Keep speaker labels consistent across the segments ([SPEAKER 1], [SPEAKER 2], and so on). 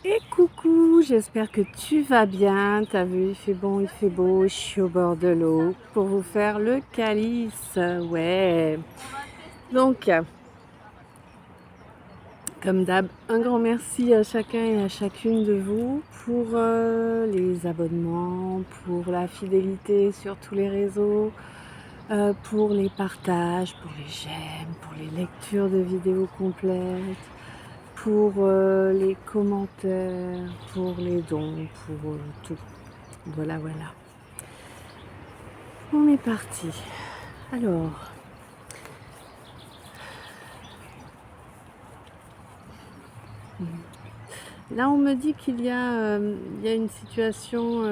[SPEAKER 1] Et coucou, j'espère que tu vas bien. T'as vu, il fait bon, il fait beau, je suis au bord de l'eau pour vous faire le calice. Ouais. Donc, comme d'hab, un grand merci à chacun et à chacune de vous pour les abonnements, pour la fidélité sur tous les réseaux, pour les partages, pour les j'aime, pour les lectures de vidéos complètes, pour les commentaires, pour les dons, pour tout. Voilà, voilà. On est parti. Alors, là on me dit qu'il y a une situation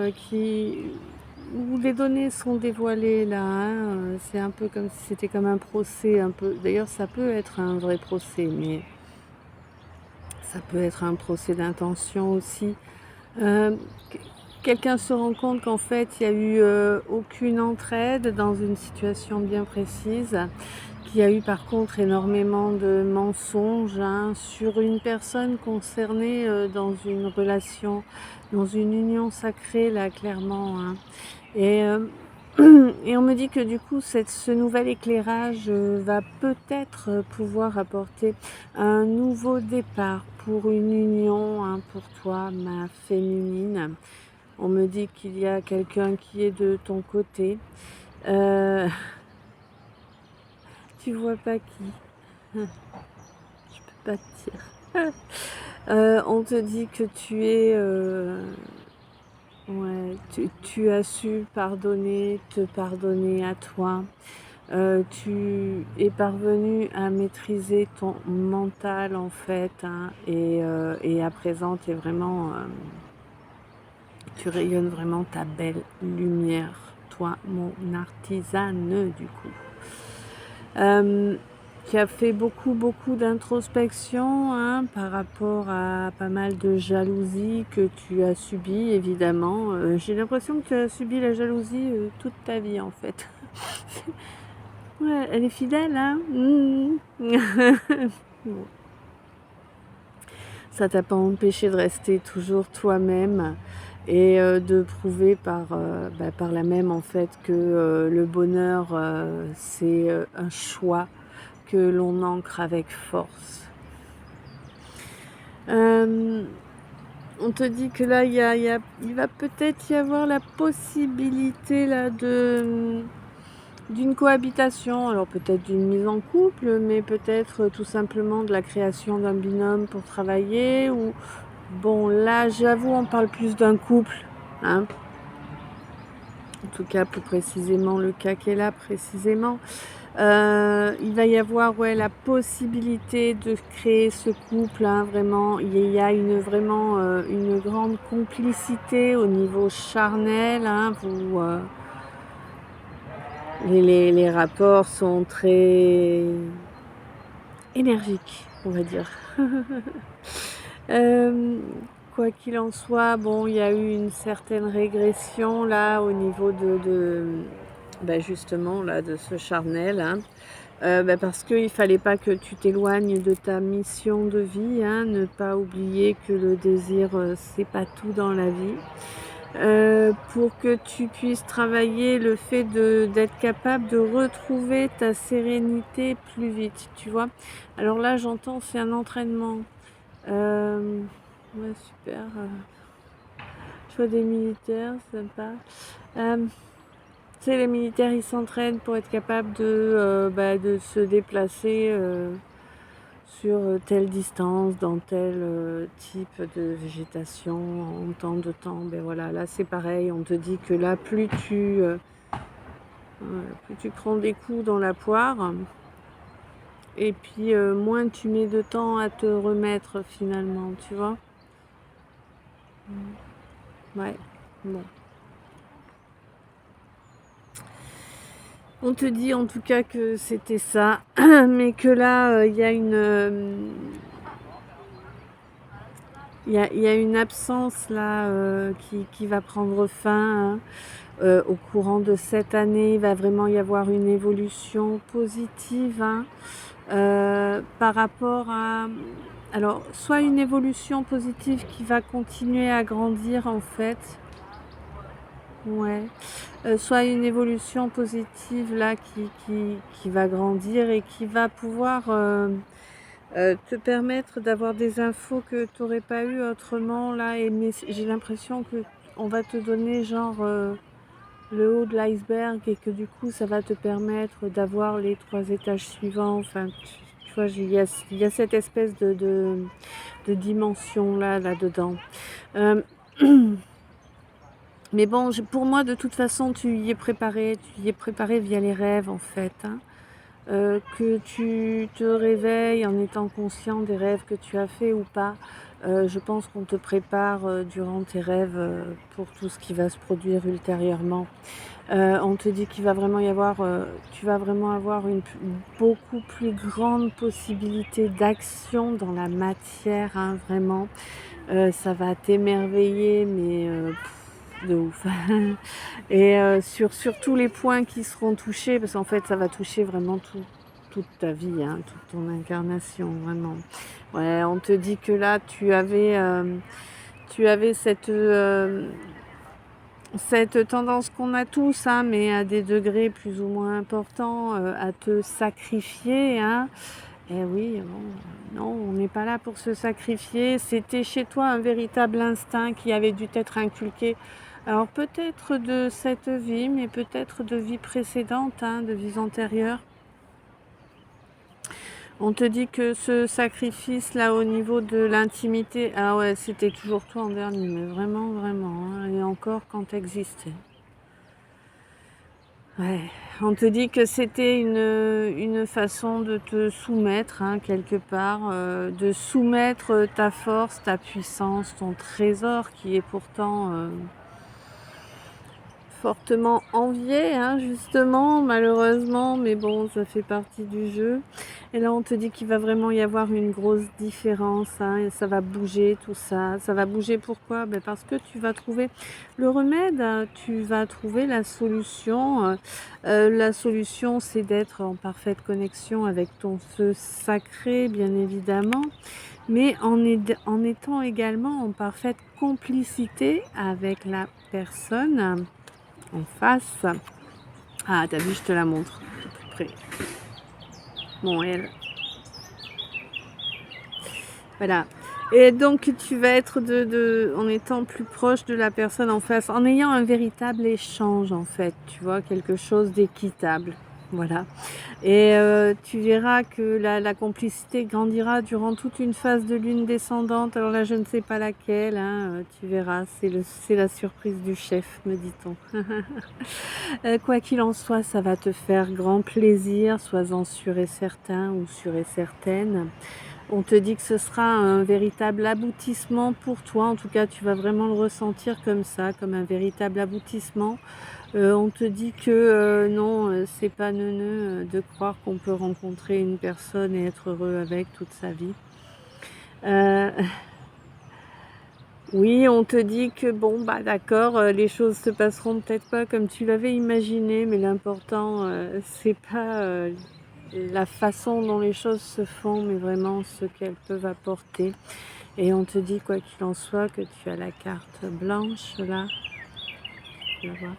[SPEAKER 1] où les données sont dévoilées là. C'est un peu comme si c'était comme un procès, un peu. D'ailleurs, ça peut être un vrai procès, mais ça peut être un procès d'intention aussi. Euh, Quelqu'un se rend compte qu'en fait, il n'y a eu aucune entraide dans une situation bien précise, qu'il y a eu par contre énormément de mensonges sur une personne concernée dans une relation, dans une union sacrée, là, clairement. Et, euh, et on me dit que du coup, ce nouvel éclairage va peut-être pouvoir apporter un nouveau départ pour une union, pour toi, ma féminine. On me dit qu'il y a quelqu'un qui est de ton côté. Euh, Tu vois pas qui? Je peux pas te dire. On te dit que tu es... ouais, tu as su pardonner, te pardonner à toi. Tu es parvenu à maîtriser ton mental en fait, et à présent tu rayonnes vraiment ta belle lumière, toi mon artisane du coup. Tu as fait beaucoup d'introspection par rapport à pas mal de jalousie que tu as subi évidemment. J'ai l'impression que tu as subi la jalousie toute ta vie en fait. Ouais, elle est fidèle, hein. Bon. Ça t'a pas empêché de rester toujours toi-même et de prouver par là même en fait que le bonheur c'est un choix que l'on ancre avec force. Euh, on te dit que là il va peut-être y avoir la possibilité là d'une cohabitation, alors peut-être d'une mise en couple, mais peut-être tout simplement de la création d'un binôme pour travailler. Ou bon, là j'avoue on parle plus d'un couple, hein. En tout cas plus précisément le cas qu'elle a précisément. Il va y avoir la possibilité de créer ce couple, vraiment. Il y a vraiment une grande complicité au niveau charnel. Les rapports sont très énergiques, on va dire. Euh, Quoi qu'il en soit, bon, il y a eu une certaine régression là au niveau justement là de ce charnel. Parce qu'il fallait pas que tu t'éloignes de ta mission de vie, ne pas oublier que le désir, c'est pas tout dans la vie. Pour que tu puisses travailler le fait d'être capable de retrouver ta sérénité plus vite, tu vois. Alors là, j'entends, c'est un entraînement. Ouais, super. Je vois des militaires, sympa. Euh, Tu sais, les militaires, ils s'entraînent pour être capables de se déplacer sur telle distance, dans tel type de végétation, en tant de temps. Ben voilà, là c'est pareil, on te dit que là, plus tu prends des coups dans la poire, et puis moins tu mets de temps à te remettre finalement, tu vois. Ouais, bon. On te dit en tout cas que c'était ça, mais que là, il y a une absence là qui va prendre fin. Au courant de cette année, il va vraiment y avoir une évolution positive par rapport alors, soit une évolution positive qui va continuer à grandir en fait, ouais, soit une évolution positive là qui va grandir et qui va pouvoir te permettre d'avoir des infos que tu n'aurais pas eu autrement là. Et mais j'ai l'impression que on va te donner genre le haut de l'iceberg et que du coup ça va te permettre d'avoir les 3 étages suivants. Enfin, tu vois, il y a cette espèce de dimension là-dedans. Euh, mais bon, pour moi, de toute façon, tu y es préparé via les rêves en fait, hein. Que tu te réveilles en étant conscient des rêves que tu as fait ou pas. Je pense qu'on te prépare durant tes rêves pour tout ce qui va se produire ultérieurement. On te dit qu'il va vraiment y avoir, tu vas vraiment avoir une beaucoup plus grande possibilité d'action dans la matière, hein, vraiment. Ça va t'émerveiller, mais de ouf. Et sur tous les points qui seront touchés, parce qu'en fait, ça va toucher vraiment toute ta vie, hein, toute ton incarnation, vraiment. Ouais, on te dit que là, tu avais cette tendance qu'on a tous, hein, mais à des degrés plus ou moins importants, à te sacrifier, hein. Eh oui, bon, non, on n'est pas là pour se sacrifier. C'était chez toi un véritable instinct qui avait dû t'être inculqué. Alors peut-être de cette vie, mais peut-être de vies précédentes, hein, de vies antérieures. On te dit que ce sacrifice là au niveau de l'intimité, ah ouais, c'était toujours toi en dernier, mais vraiment, vraiment, hein, et encore quand t'existais. Ouais, on te dit que c'était une façon de te soumettre, hein, quelque part, de soumettre ta force, ta puissance, ton trésor qui est pourtant fortement envié, hein, justement, malheureusement, mais bon, ça fait partie du jeu. Et là, on te dit qu'il va vraiment y avoir une grosse différence, hein, et ça va bouger tout ça. Ça va bouger pourquoi? Ben parce que tu vas trouver le remède, tu vas trouver la solution. La solution, c'est d'être en parfaite connexion avec ton feu sacré, bien évidemment, mais en étant également en parfaite complicité avec la personne en face. Ah, t'as vu, je te la montre de plus près. Bon, elle. Voilà. Et donc, tu vas être en étant plus proche de la personne en face, en ayant un véritable échange, en fait, tu vois, quelque chose d'équitable. Voilà. Et tu verras que la complicité grandira durant toute une phase de lune descendante. Alors là, je ne sais pas laquelle, hein, tu verras, c'est la surprise du chef, me dit-on. Quoi qu'il en soit, ça va te faire grand plaisir, sois-en sûr et certain ou sûre et certaine. On te dit que ce sera un véritable aboutissement pour toi. En tout cas, tu vas vraiment le ressentir comme ça, comme un véritable aboutissement. On te dit que non, c'est pas neuneux de croire qu'on peut rencontrer une personne et être heureux avec toute sa vie. Euh, oui, on te dit que bon, bah d'accord, les choses se passeront peut-être pas comme tu l'avais imaginé, mais l'important, c'est pas la façon dont les choses se font, mais vraiment ce qu'elles peuvent apporter. Et on te dit, quoi qu'il en soit, que tu as la carte blanche là. Tu la vois.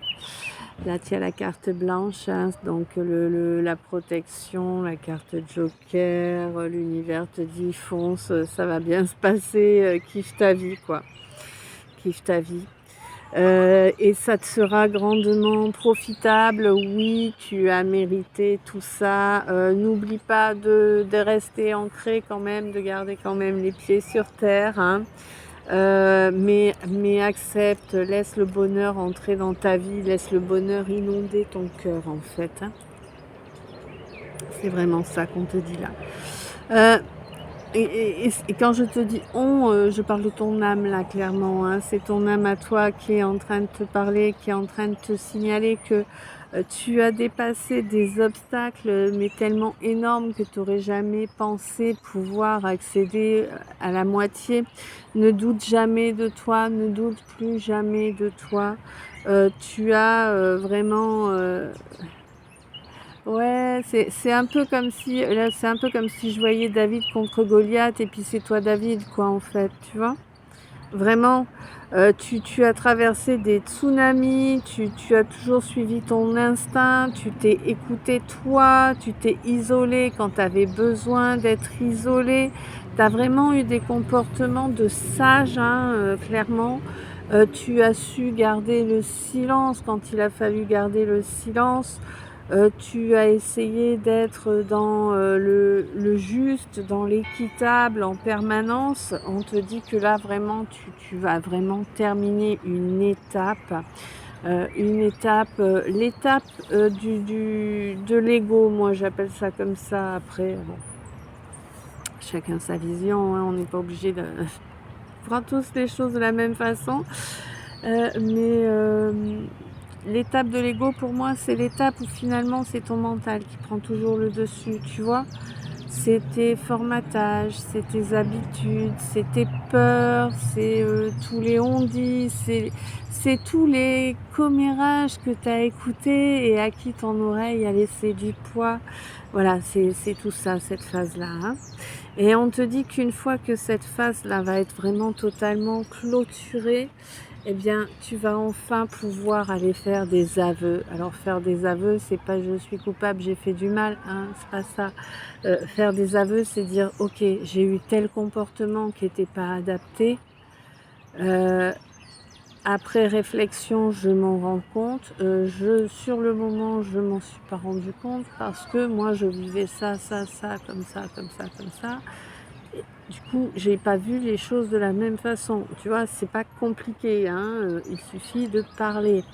[SPEAKER 1] Là, tu as la carte blanche, hein, donc la protection, la carte joker, l'univers te dit fonce, ça va bien se passer, kiffe ta vie, quoi. Kiffe ta vie. Et ça te sera grandement profitable. Oui, tu as mérité tout ça. N'oublie pas de rester ancré quand même, de garder quand même les pieds sur terre, hein. Mais accepte, laisse le bonheur entrer dans ta vie, laisse le bonheur inonder ton cœur en fait, hein. C'est vraiment ça qu'on te dit là. Euh, et quand je te dis on, je parle de ton âme là, clairement, hein. C'est ton âme à toi qui est en train de te parler, qui est en train de te signaler que tu as dépassé des obstacles, mais tellement énormes que tu n'aurais jamais pensé pouvoir accéder à la moitié. Ne doute jamais de toi, ne doute plus jamais de toi. Tu as vraiment Ouais, c'est un peu comme si là, c'est un peu comme si je voyais David contre Goliath et puis c'est toi David, quoi, en fait, tu vois? Vraiment, tu as traversé des tsunamis, tu as toujours suivi ton instinct, tu t'es écouté toi, tu t'es isolé quand tu avais besoin d'être isolé. Tu as vraiment eu des comportements de sage, hein, clairement. Tu as su garder le silence quand il a fallu garder le silence. Tu as essayé d'être dans, le juste, dans l'équitable en permanence. On te dit que là vraiment tu vas vraiment terminer une étape, l'étape, de l'ego, moi j'appelle ça comme ça. Après bon, chacun sa vision, hein, on n'est pas obligé de voir tous les choses de la même façon. Mais l'étape de l'ego pour moi, c'est l'étape où finalement c'est ton mental qui prend toujours le dessus, tu vois? C'est tes formatages, c'est tes habitudes, c'est tes peurs, c'est, tous les on-dit, c'est tous les commérages que tu as écoutés et à qui ton oreille a laissé du poids. Voilà, c'est tout ça, cette phase-là, hein. Et on te dit qu'une fois que cette phase-là va être vraiment totalement clôturée, eh bien, tu vas enfin pouvoir aller faire des aveux. Alors, faire des aveux, c'est pas je suis coupable, j'ai fait du mal, hein, c'est pas ça. Faire des aveux, c'est dire ok, j'ai eu tel comportement qui n'était pas adapté. Euh, Après réflexion, je m'en rends compte. Sur le moment, je m'en suis pas rendu compte parce que moi, je vivais ça, comme ça, comme ça, comme ça. Et du coup, j'ai pas vu les choses de la même façon. Tu vois, c'est pas compliqué, hein. Il suffit de parler.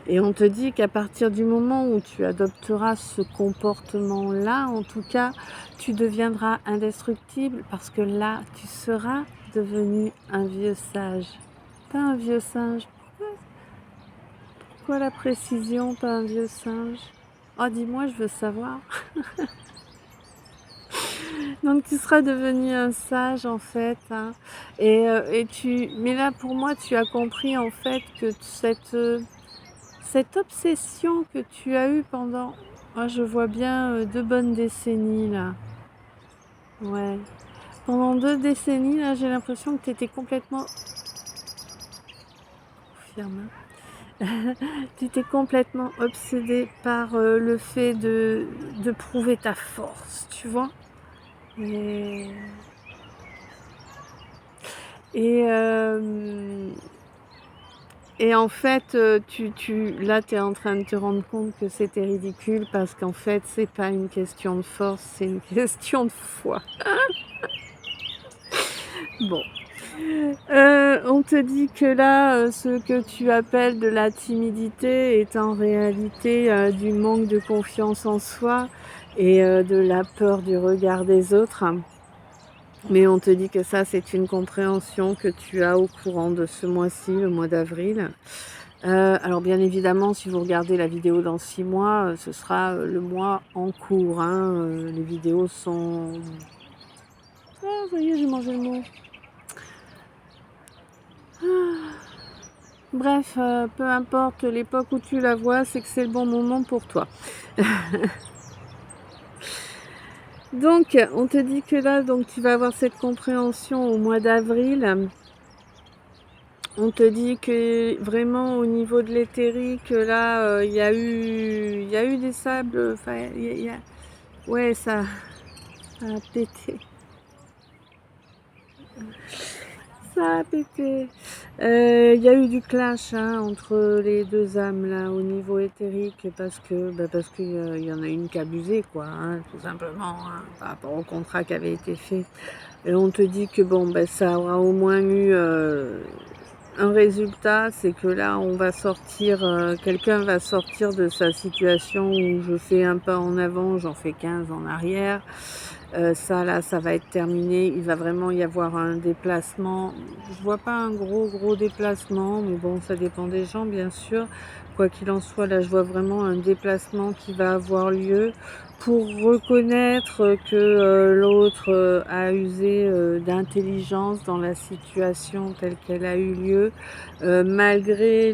[SPEAKER 1] Et on te dit qu'à partir du moment où tu adopteras ce comportement-là, en tout cas, tu deviendras indestructible parce que là, tu seras devenu un vieux sage. Pas un vieux singe. Pourquoi la précision, pas un vieux singe? Oh, dis-moi, je veux savoir. Donc tu seras devenu un sage en fait, hein. Mais là pour moi tu as compris en fait que cette obsession que tu as eue pendant, ah, je vois bien 2 bonnes décennies là. Ouais. Pendant 2 décennies là, j'ai l'impression que tu étais complètement, confirme, hein. Tu étais complètement obsédé par le fait de prouver ta force, tu vois. Et, et, euh, Et en fait, là, tu es en train de te rendre compte que c'était ridicule parce qu'en fait, c'est pas une question de force, c'est une question de foi. Bon, on te dit que là, ce que tu appelles de la timidité est en réalité du manque de confiance en soi et de la peur du regard des autres. Mais on te dit que ça, c'est une compréhension que tu as au courant de ce mois-ci, le mois d'avril. Alors bien évidemment, si vous regardez la vidéo dans 6 mois, ce sera, le mois en cours, hein, les vidéos sont, ah ça y est, j'ai mangé le mot. Bref, peu importe l'époque où tu la vois, c'est que c'est le bon moment pour toi. Donc on te dit que là, donc tu vas avoir cette compréhension au mois d'avril. On te dit que vraiment au niveau de l'éthérique, là, il y a eu des sables, enfin ouais, ça a pété. Ça a pété. Il y a eu du clash, hein, entre les 2 âmes là au niveau éthérique parce qu'il y en a une qui a abusé quoi, hein, tout simplement, hein, par rapport au contrat qui avait été fait. Et on te dit que bon ça aura au moins eu un résultat, c'est que là on va sortir, quelqu'un va sortir de sa situation où je fais un pas en avant, j'en fais 15 en arrière. Ça là, ça va être terminé. Il va vraiment y avoir un déplacement. Je vois pas un gros déplacement, mais bon, ça dépend des gens, bien sûr. Quoi qu'il en soit, là, je vois vraiment un déplacement qui va avoir lieu pour reconnaître que l'autre a usé d'intelligence dans la situation telle qu'elle a eu lieu, malgré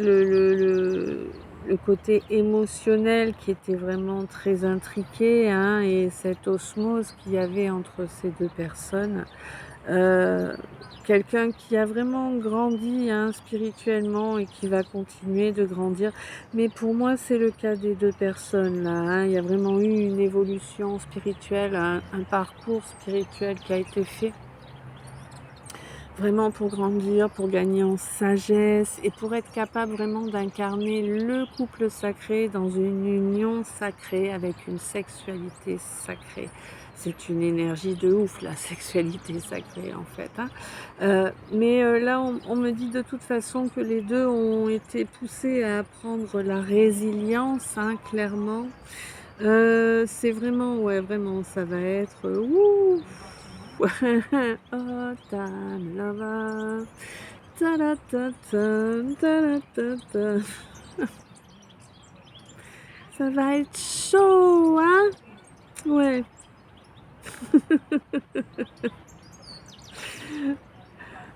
[SPEAKER 1] le côté émotionnel qui était vraiment très intriqué, hein, et cette osmose qu'il y avait entre ces 2 personnes. Heu, Quelqu'un qui a vraiment grandi, hein, spirituellement et qui va continuer de grandir. Mais pour moi, c'est le cas des 2 personnes là, hein. Il y a vraiment eu une évolution spirituelle, un parcours spirituel qui a été fait. Vraiment pour grandir, pour gagner en sagesse et pour être capable vraiment d'incarner le couple sacré dans une union sacrée avec une sexualité sacrée. C'est une énergie de ouf la sexualité sacrée en fait, hein. Mais là on me dit de toute façon que les 2 ont été poussés à apprendre la résilience, hein, clairement. C'est vraiment ouais, vraiment ça va être, ouh! Oh time lover, ta da ta ta, ta da ta ta. Ça va être chaud, hein? Ouais.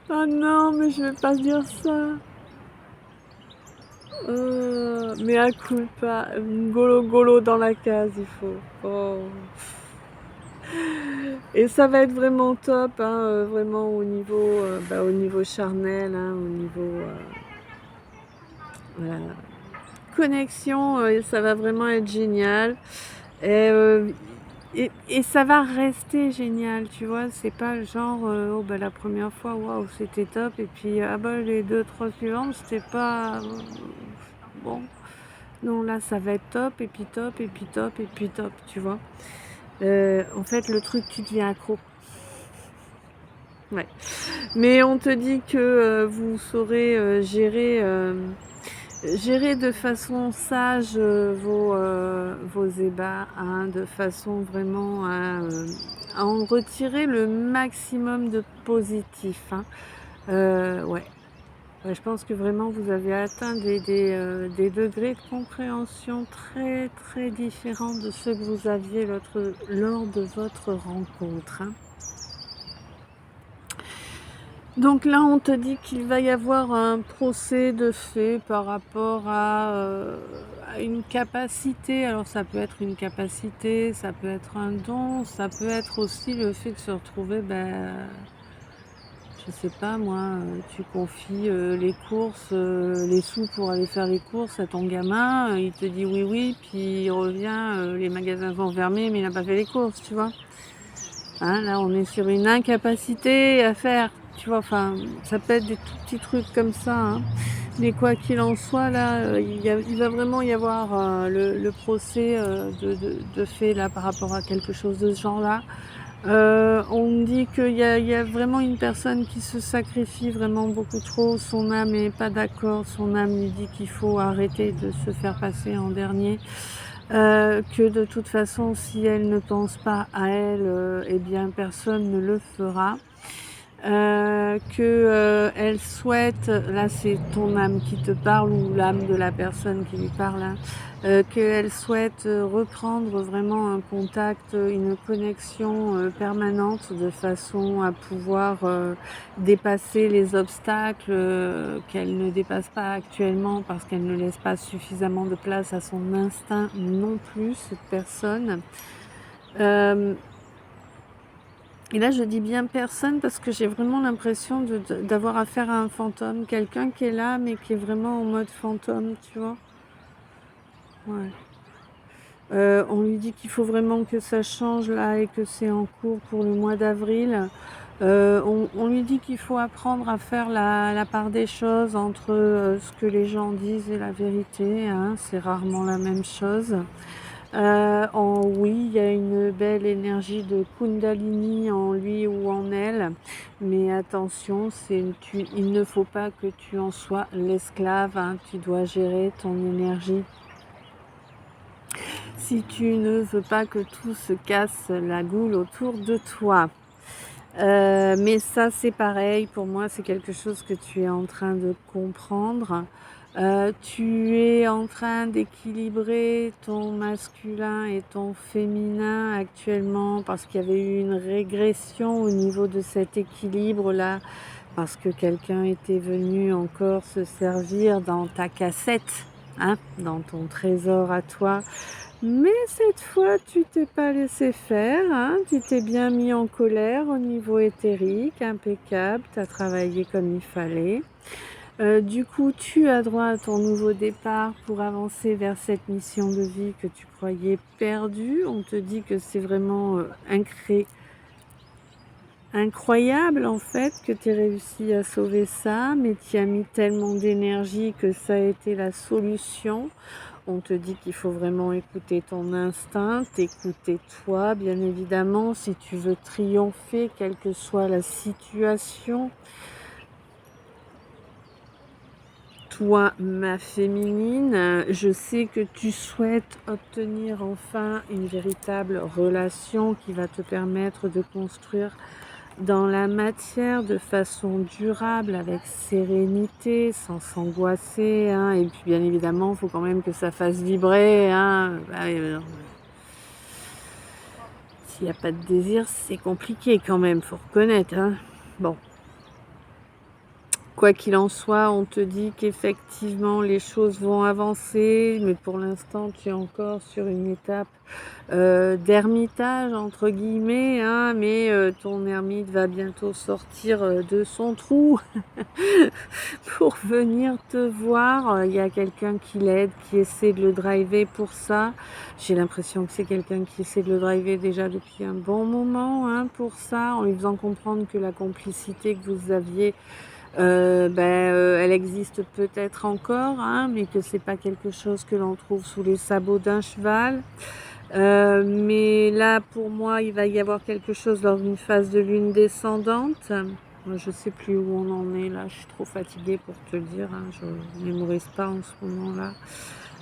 [SPEAKER 1] Oh non, mais je vais pas dire ça. Mea culpa, golo golo dans la case, il faut. Oh. Et ça va être vraiment top, hein, vraiment au niveau charnel, hein, au niveau, voilà, connexion, ça va vraiment être génial et et ça va rester génial, tu vois? C'est pas le genre, oh bah, la première fois, waouh, c'était top et puis, ah bah, les 2-3 suivantes, c'était pas, bon. Non, là, ça va être top et puis top et puis top et puis top, tu vois? En fait, le truc, tu deviens accro. Ouais. Mais on te dit que, vous saurez, gérer de façon sage, vos ébats, hein, de façon vraiment à en retirer le maximum de positif, hein. Ouais. Ouais, je pense que vraiment vous avez atteint des degrés de compréhension très, très différents de ceux que vous aviez lors de votre rencontre, hein. Donc là, on te dit qu'il va y avoir un procès de fait par rapport à une capacité. Alors ça peut être une capacité, ça peut être un don, ça peut être aussi le fait de se retrouver, je sais pas moi, tu confies, les courses, les sous pour aller faire les courses à ton gamin, il te dit: «Oui, oui», puis il revient, les magasins sont fermés, mais il n'a pas fait les courses, tu vois? Hein, là, on est sur une incapacité à faire, tu vois? Enfin, ça peut être des tout petits trucs comme ça, hein. Mais quoi qu'il en soit, là, il va vraiment y avoir, le procès, de fait, là, par rapport à quelque chose de ce genre-là. On me dit qu'il y a vraiment une personne qui se sacrifie vraiment beaucoup trop. Son âme est pas d'accord. Son âme lui dit qu'il faut arrêter de se faire passer en dernier. Que de toute façon, si elle ne pense pas à elle, eh bien personne ne le fera. Elle souhaite, là c'est ton âme qui te parle ou l'âme de la personne qui lui parle, hein, qu'elle souhaite, reprendre vraiment un contact, une connexion, permanente de façon à pouvoir, dépasser les obstacles, qu'elle ne dépasse pas actuellement parce qu'elle ne laisse pas suffisamment de place à son instinct non plus, cette personne. Hem Et là, je dis bien personne parce que j'ai vraiment l'impression d'avoir affaire à un fantôme, quelqu'un qui est là, mais qui est vraiment en mode fantôme, tu vois? Ouais. On lui dit qu'il faut vraiment que ça change là et que c'est en cours pour le mois d'avril. On lui dit qu'il faut apprendre à faire la part des choses entre, ce que les gens disent et la vérité, hein, c'est rarement la même chose. Oui, il y a une belle énergie de Kundalini en lui ou en elle, mais attention, il ne faut pas que tu en sois l'esclave, hein, tu dois gérer ton énergie. Si tu ne veux pas que tout se casse la goule autour de toi. Mais ça, c'est pareil, pour moi, c'est quelque chose que tu es en train de comprendre. Tu es en train d'équilibrer ton masculin et ton féminin actuellement parce qu'il y avait eu une régression au niveau de cet équilibre-là, parce que quelqu'un était venu encore se servir dans ta cassette. hein, dans ton trésor à toi. Mais cette fois, tu t'es pas laissé faire, hein, tu t'es bien mis en colère au niveau éthérique, impeccable, tu as travaillé comme il fallait. Du coup, tu as droit à ton nouveau départ pour avancer vers cette mission de vie que tu croyais perdue. On te dit que c'est vraiment incroyable en fait que tu aies réussi à sauver ça, mais tu as mis tellement d'énergie que ça a été la solution. On te dit qu'il faut vraiment écouter ton instinct, t'écouter toi, bien évidemment, si tu veux triompher, quelle que soit la situation. Toi, ma féminine, je sais que tu souhaites obtenir enfin une véritable relation qui va te permettre de construire dans la matière de façon durable, avec sérénité, sans s'angoisser, hein. Et puis bien évidemment, il faut quand même que ça fasse vibrer, hein. Bah oui, s'il n'y a pas de désir, c'est compliqué quand même, faut reconnaître, hein. Bon. Quoi qu'il en soit, on te dit qu'effectivement les choses vont avancer, mais pour l'instant tu es encore sur une étape «d'ermitage» entre guillemets, hein, mais ton ermite va bientôt sortir de son trou pour venir te voir. Il y a quelqu'un qui l'aide, qui essaie de le driver pour ça. J'ai l'impression que c'est quelqu'un qui essaie de le driver déjà depuis un bon moment, hein, pour ça, en lui faisant comprendre que la complicité que vous aviez elle existe peut-être encore, hein, mais que c'est pas quelque chose que l'on trouve sous les sabots d'un cheval. Mais là, pour moi, il va y avoir quelque chose lors d'une phase de lune descendante. Moi, je sais plus où on en est là, je suis trop fatiguée pour te le dire, hein, je mémorise pas en ce moment-là.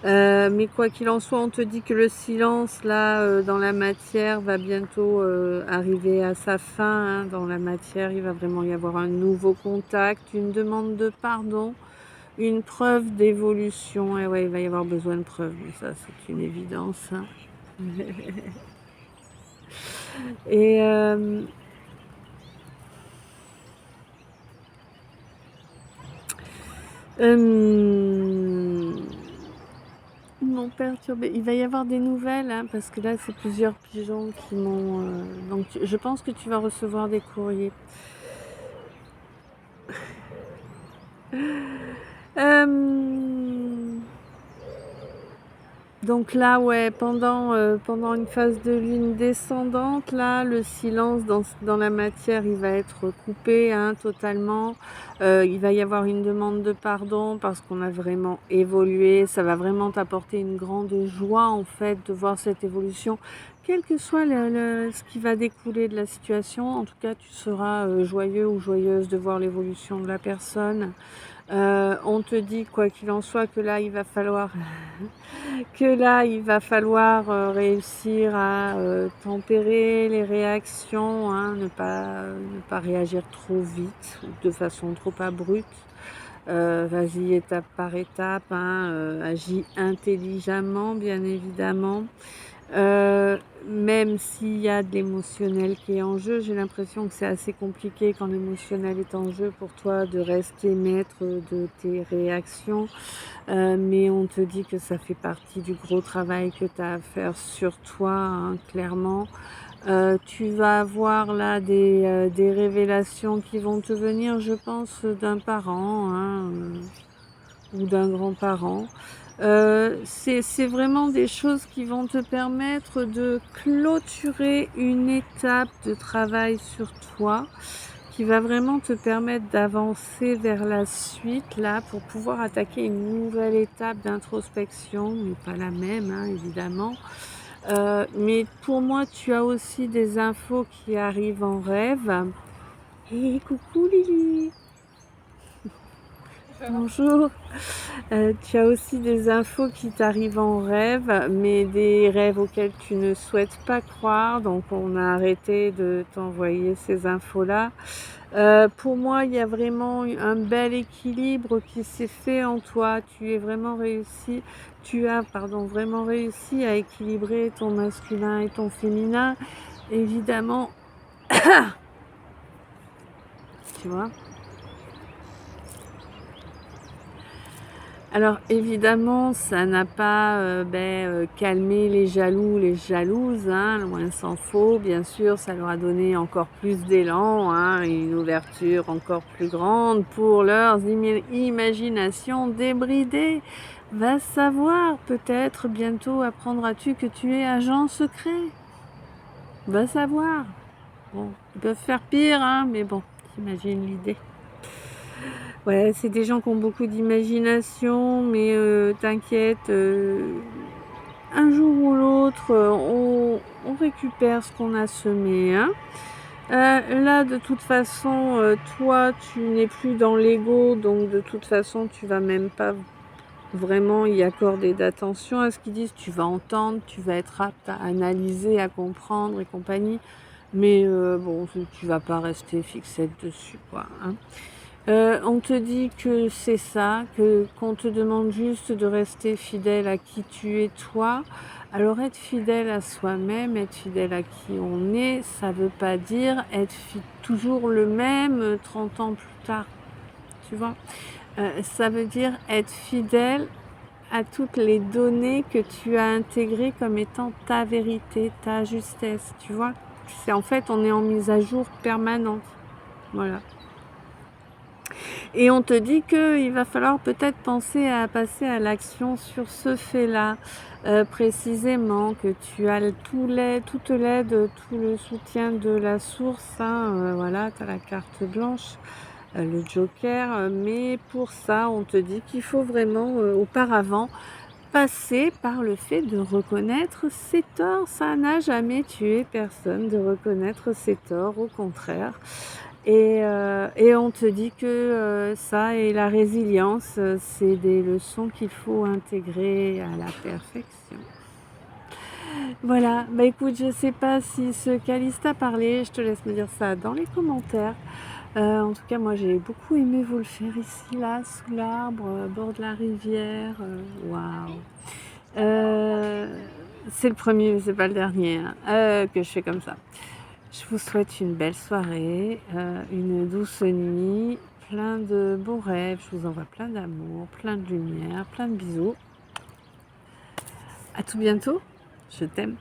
[SPEAKER 1] Mais quoi qu'il en soit, on te dit que le silence là, dans la matière va bientôt, arriver à sa fin, hein. Dans la matière, il va vraiment y avoir un nouveau contact, une demande de pardon, une preuve d'évolution. Et ouais, il va y avoir besoin de preuves, mais ça, c'est une évidence, hein. Et hem Ils m'ont perturbée. Il va y avoir des nouvelles, hein, parce que là, c'est plusieurs pigeons qui m'ont, donc je pense que tu vas recevoir des courriers. Hem, donc là, ouais, pendant une phase de lune descendante, là, le silence dans la matière, il va être coupé, hein, totalement. Il va y avoir une demande de pardon parce qu'on a vraiment évolué. Ça va vraiment t'apporter une grande joie, en fait, de voir cette évolution. Quel que soit ce qui va découler de la situation, en tout cas, tu seras, joyeux ou joyeuse de voir l'évolution de la personne. On te dit, quoi qu'il en soit, réussir à, tempérer les réactions, hein, ne pas réagir trop vite ou de façon trop abrupte. Vas-y étape par étape, hein, agis intelligemment, bien évidemment. Même s'il y a de l'émotionnel qui est en jeu, j'ai l'impression que c'est assez compliqué quand l'émotionnel est en jeu pour toi de rester maître de tes réactions. Mais on te dit que ça fait partie du gros travail que tu as à faire sur toi, hein, clairement. Tu vas avoir là des révélations qui vont te venir, je pense, d'un parent, hein, ou d'un grand-parent. C'est vraiment des choses qui vont te permettre de clôturer une étape de travail sur toi, qui va vraiment te permettre d'avancer vers la suite là, pour pouvoir attaquer une nouvelle étape d'introspection, mais pas la même, hein, évidemment. Mais pour moi, tu as aussi des infos qui arrivent en rêve. Et coucou Lily! Bonjour! Tu as aussi des infos qui t'arrivent en rêve, mais des rêves auxquels tu ne souhaites pas croire, donc on a arrêté de t'envoyer ces infos-là. Pour moi, il y a vraiment un bel équilibre qui s'est fait en toi. Tu as, pardon, vraiment réussi à équilibrer ton masculin et ton féminin. Évidemment, tu vois? Alors évidemment, ça n'a pas, calmé les jaloux, les jalouses, hein, loin s'en faut. Bien sûr, ça leur a donné encore plus d'élan, hein, une ouverture encore plus grande pour leurs imaginations débridées. Va savoir, peut-être bientôt apprendras-tu que tu es agent secret. Va savoir. Bon, ils peuvent faire pire, hein, mais bon, j'imagine l'idée. Ouais, c'est des gens qui ont beaucoup d'imagination, mais t'inquiète, un jour ou l'autre, on récupère ce qu'on a semé, hein. Là, de toute façon, toi, tu n'es plus dans l'ego, donc de toute façon, tu vas même pas vraiment y accorder d'attention à ce qu'ils disent. Tu vas entendre, tu vas être apte à analyser, à comprendre et compagnie, mais bon, tu vas pas rester fixé dessus, quoi, hein. On te dit que c'est ça, qu'on te demande juste de rester fidèle à qui tu es toi. Alors être fidèle à soi-même, être fidèle à qui on est, ça veut pas dire être toujours le même 30 ans plus tard, tu vois? Ça veut dire être fidèle à toutes les données que tu as intégrées comme étant ta vérité, ta justesse, tu vois? C'est en fait, on est en mise à jour permanente, voilà. Et on te dit qu'il va falloir peut-être penser à passer à l'action sur ce fait-là, précisément, que tu as toute l'aide, tout le soutien de la source, hein, voilà, tu as la carte blanche, le joker, mais pour ça, on te dit qu'il faut vraiment, auparavant, passer par le fait de reconnaître ses torts. Ça n'a jamais tué personne de reconnaître ses torts, au contraire. Et on te dit que, ça et la résilience, c'est des leçons qu'il faut intégrer à la perfection. Voilà, bah, écoute, je sais pas si ce calice t'a parlé, je te laisse me dire ça dans les commentaires. En tout cas, moi, j'ai beaucoup aimé vous le faire ici, là, sous l'arbre, bord de la rivière, waouh! Heu, c'est le premier, mais c'est pas le dernier, hein, que je fais comme ça. Je vous souhaite une belle soirée, une douce nuit, plein de beaux rêves. Je vous envoie plein d'amour, plein de lumière, plein de bisous. À tout bientôt. Je t'aime.